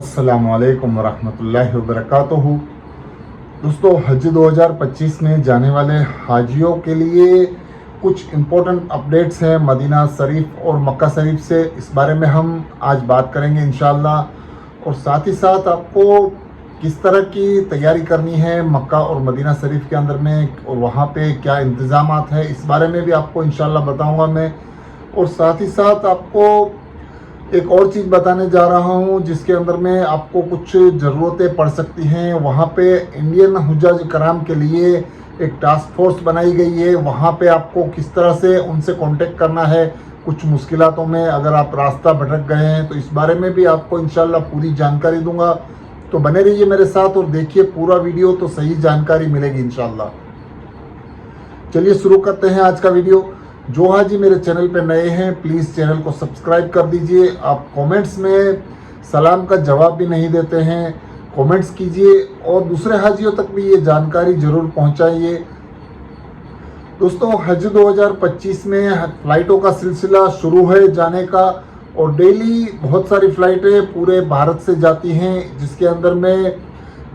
अस्सलामुअलैकुम वरहमतुल्लाहि वबरकातुहू। दोस्तों, हज 2025 में जाने वाले हाजियों के लिए कुछ इम्पोर्टेंट अपडेट्स हैं मदीना शरीफ और मक्का शरीफ से। इस बारे में हम आज बात करेंगे इंशाअल्लाह। और साथ ही साथ आपको किस तरह की तैयारी करनी है मक्का और मदीना शरीफ के अंदर में, और वहाँ पे क्या इंतज़ामात है, इस बारे में भी आपको इंशाअल्लाह बताऊँगा मैं। और साथ ही साथ आपको एक और चीज़ बताने जा रहा हूँ जिसके अंदर में आपको कुछ ज़रूरतें पड़ सकती हैं। वहाँ पे इंडियन हुज्जाज कराम के लिए एक टास्क फोर्स बनाई गई है। वहाँ पे आपको किस तरह से उनसे कांटेक्ट करना है कुछ मुश्किलातों में, अगर आप रास्ता भटक गए हैं तो इस बारे में भी आपको इंशाल्लाह पूरी जानकारी दूंगा। तो बने रहिए मेरे साथ और देखिए पूरा वीडियो, तो सही जानकारी मिलेगी इंशाल्लाह। चलिए शुरू करते हैं आज का वीडियो। जो हाजी मेरे चैनल पे नए हैं प्लीज़ चैनल को सब्सक्राइब कर दीजिए। आप कमेंट्स में सलाम का जवाब भी नहीं देते हैं, कमेंट्स कीजिए और दूसरे हाजियों तक भी ये जानकारी ज़रूर पहुंचाइए। दोस्तों, हज 2025 में फ़्लाइटों का सिलसिला शुरू है जाने का, और डेली बहुत सारी फ़्लाइटें पूरे भारत से जाती हैं, जिसके अंदर में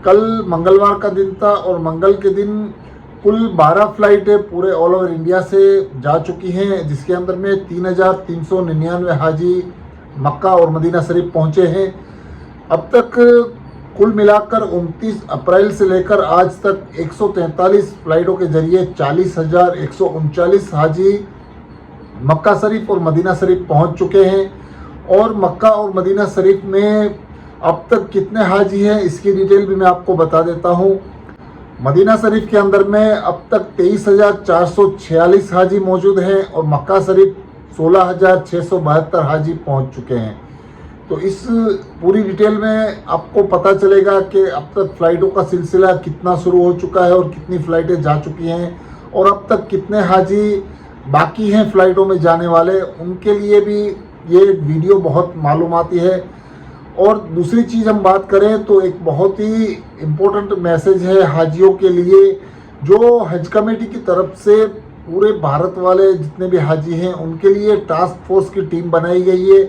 कल मंगलवार का दिन था और मंगल के दिन कुल 12 फ़्लाइटें पूरे ऑल ओवर इंडिया से जा चुकी हैं, जिसके अंदर में 3,399 हाजी मक्का और मदीना शरीफ पहुंचे हैं। अब तक कुल मिलाकर 29 अप्रैल से लेकर आज तक 143 फ़्लाइटों के जरिए 40,139 हाजी मक्का शरीफ और मदीना शरीफ पहुंच चुके हैं। और मक्का और मदीना शरीफ में अब तक कितने हाजी हैं इसकी डिटेल भी मैं आपको बता देता हूं। मदीना शरीफ के अंदर में अब तक 23,446 हाजी मौजूद हैं और मक्का शरीफ 16,672 हाजी पहुंच चुके हैं। तो इस पूरी डिटेल में आपको पता चलेगा कि अब तक फ़्लाइटों का सिलसिला कितना शुरू हो चुका है और कितनी फ़्लाइटें जा चुकी हैं, और अब तक कितने हाजी बाकी हैं फ़्लाइटों में जाने वाले, उनके लिए भी ये वीडियो बहुत मालूमाती है। और दूसरी चीज़ हम बात करें तो एक बहुत ही इम्पोर्टेंट मैसेज है हाजियों के लिए, जो हज कमेटी की तरफ से पूरे भारत वाले जितने भी हाजी हैं उनके लिए टास्क फोर्स की टीम बनाई गई है।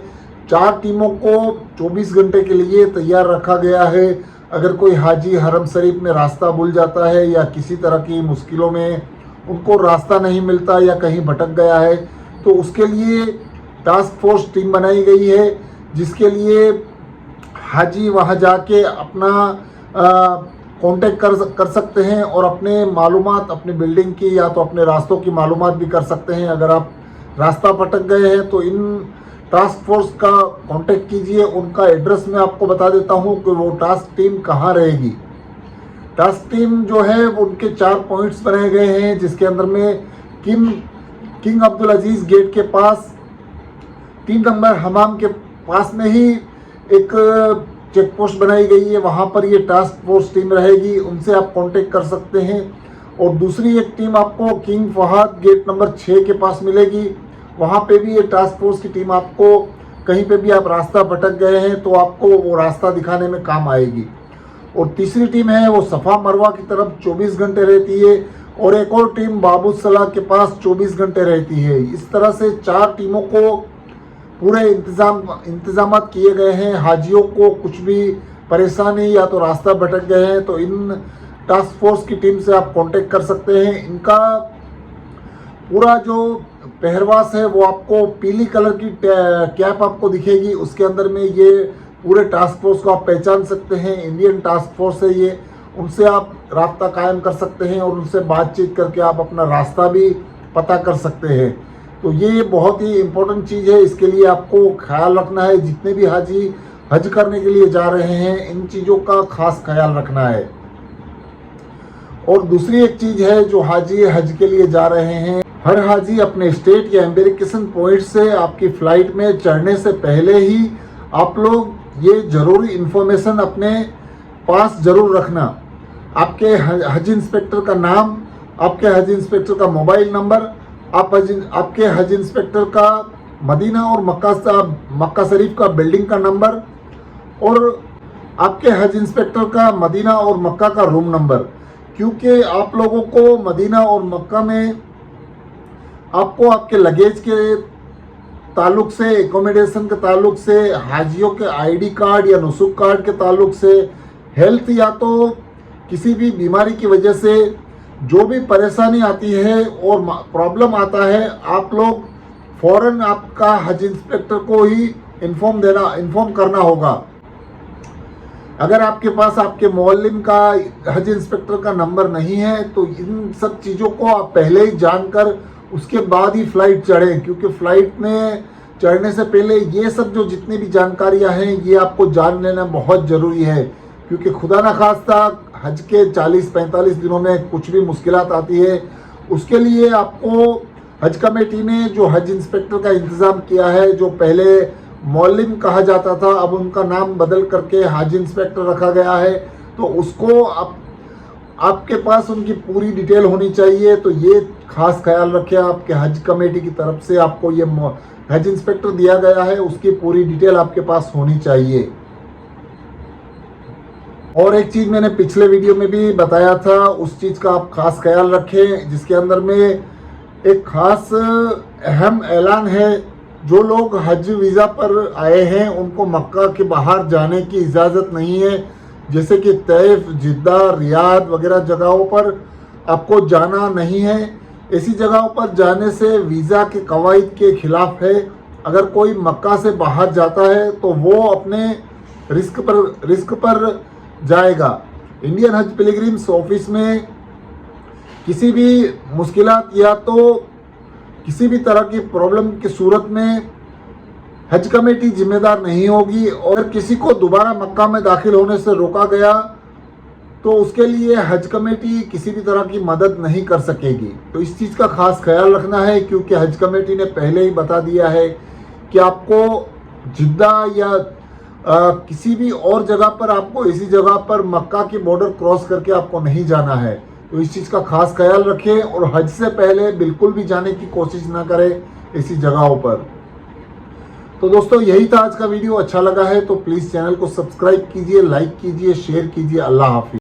4 टीमों को 24 घंटे के लिए तैयार रखा गया है। अगर कोई हाजी हरम शरीफ में रास्ता भूल जाता है या किसी तरह की मुश्किलों में उनको रास्ता नहीं मिलता या कहीं भटक गया है, तो उसके लिए टास्क फोर्स टीम बनाई गई है, जिसके लिए हाजी वहाँ जाके अपना कांटेक्ट कर सकते हैं और अपने मालूमात, अपने बिल्डिंग की या तो अपने रास्तों की मालूमात भी कर सकते हैं। अगर आप रास्ता भटक गए हैं तो इन टास्क फोर्स का कांटेक्ट कीजिए। उनका एड्रेस मैं आपको बता देता हूं कि वो टास्क टीम कहाँ रहेगी। टास्क टीम जो है वो उनके 4 पॉइंट्स बनाए गए हैं, जिसके अंदर में किंग अब्दुल अजीज़ गेट के पास 3 नंबर हमाम के पास में ही एक चेक पोस्ट बनाई गई है। वहाँ पर ये टास्क फोर्स टीम रहेगी, उनसे आप कांटेक्ट कर सकते हैं। और दूसरी एक टीम आपको किंग फहद गेट नंबर 6 के पास मिलेगी। वहाँ पे भी ये टास्क फोर्स की टीम आपको कहीं पे भी आप रास्ता भटक गए हैं तो आपको वो रास्ता दिखाने में काम आएगी। और तीसरी टीम है वो सफ़ा मरवा की तरफ 24 घंटे रहती है, और एक और टीम बाबू सलाह के पास 24 घंटे रहती है। इस तरह से 4 टीमों को पूरे इंतजामात किए गए हैं। हाजियों को कुछ भी परेशानी या तो रास्ता भटक गए हैं तो इन टास्क फोर्स की टीम से आप कांटेक्ट कर सकते हैं। इनका पूरा जो पहरवास है वो आपको पीली कलर की कैप आपको दिखेगी, उसके अंदर में ये पूरे टास्क फोर्स को आप पहचान सकते हैं। इंडियन टास्क फोर्स है ये, उनसे आप रास्ता कायम कर सकते हैं और उनसे बातचीत करके आप अपना रास्ता भी पता कर सकते हैं। तो ये बहुत ही इम्पोर्टेंट चीज़ है, इसके लिए आपको ख्याल रखना है। जितने भी हाजी हज करने के लिए जा रहे हैं इन चीज़ों का खास ख्याल रखना है। और दूसरी एक चीज़ है, जो हाजी हज के लिए जा रहे हैं, हर हाजी अपने स्टेट या एम्बेरिकेशन पॉइंट से आपकी फ़्लाइट में चढ़ने से पहले ही आप लोग ये ज़रूरी इन्फॉर्मेशन अपने पास ज़रूर रखना। आपके हज इंस्पेक्टर का नाम, आपके हज इंस्पेक्टर का मोबाइल नंबर, आपके हज इंस्पेक्टर का मदीना और मक्का शरीफ का बिल्डिंग का नंबर, और आपके हज इंस्पेक्टर का मदीना और मक्का का रूम नंबर। क्योंकि आप लोगों को मदीना और मक्का में आपको आपके लगेज के ताल्लुक से, एकोमोडेशन के ताल्लुक से, हाजियों के आईडी कार्ड या नुसुक कार्ड के ताल्लुक से, हेल्थ या तो किसी भी बीमारी की वजह से जो भी परेशानी आती है और प्रॉब्लम आता है, आप लोग फ़ौरन आपका हज इंस्पेक्टर को ही इन्फॉर्म करना होगा। अगर आपके पास आपके मोअल्लिम का हज इंस्पेक्टर का नंबर नहीं है तो इन सब चीज़ों को आप पहले ही जानकर उसके बाद ही फ़्लाइट चढ़ें, क्योंकि फ़्लाइट में चढ़ने से पहले ये सब जो जितनी भी जानकारियां हैं ये आपको जान लेना बहुत ज़रूरी है, क्योंकि खुदा न खास्ता हज के 40-45 दिनों में कुछ भी मुश्किलात आती है। उसके लिए आपको हज कमेटी ने जो हज इंस्पेक्टर का इंतज़ाम किया है, जो पहले मौलिम कहा जाता था, अब उनका नाम बदल करके हज इंस्पेक्टर रखा गया है, तो उसको आपके पास उनकी पूरी डिटेल होनी चाहिए। तो ये खास ख्याल रखें, आपके हज कमेटी की तरफ से आपको ये हज इंस्पेक्टर दिया गया है, उसकी पूरी डिटेल आपके पास होनी चाहिए। और एक चीज़ मैंने पिछले वीडियो में भी बताया था, उस चीज़ का आप खास ख्याल रखें, जिसके अंदर में एक खास अहम ऐलान है। जो लोग हज वीज़ा पर आए हैं उनको मक्का के बाहर जाने की इजाज़त नहीं है, जैसे कि तैफ, जिद्दा, रियाद वगैरह जगहों पर आपको जाना नहीं है। ऐसी जगहों पर जाने से वीज़ा के कवायद के खिलाफ है। अगर कोई मक्का से बाहर जाता है तो वो अपने रिस्क पर जाएगा। इंडियन हज पिलग्रिम्स ऑफिस में किसी भी मुश्किलात या तो किसी भी तरह की प्रॉब्लम की सूरत में हज कमेटी जिम्मेदार नहीं होगी, और किसी को दोबारा मक्का में दाखिल होने से रोका गया तो उसके लिए हज कमेटी किसी भी तरह की मदद नहीं कर सकेगी। तो इस चीज़ का खास ख्याल रखना है, क्योंकि हज कमेटी ने पहले ही बता दिया है कि आपको जिद्दा या किसी भी और जगह पर, आपको इसी जगह पर मक्का की बॉर्डर क्रॉस करके आपको नहीं जाना है। तो इस चीज़ का खास ख्याल रखें और हज से पहले बिल्कुल भी जाने की कोशिश ना करें ऐसी जगहों पर। तो दोस्तों यही था आज का वीडियो। अच्छा लगा है तो प्लीज़ चैनल को सब्सक्राइब कीजिए, लाइक कीजिए, शेयर कीजिए। अल्लाह हाफिज़।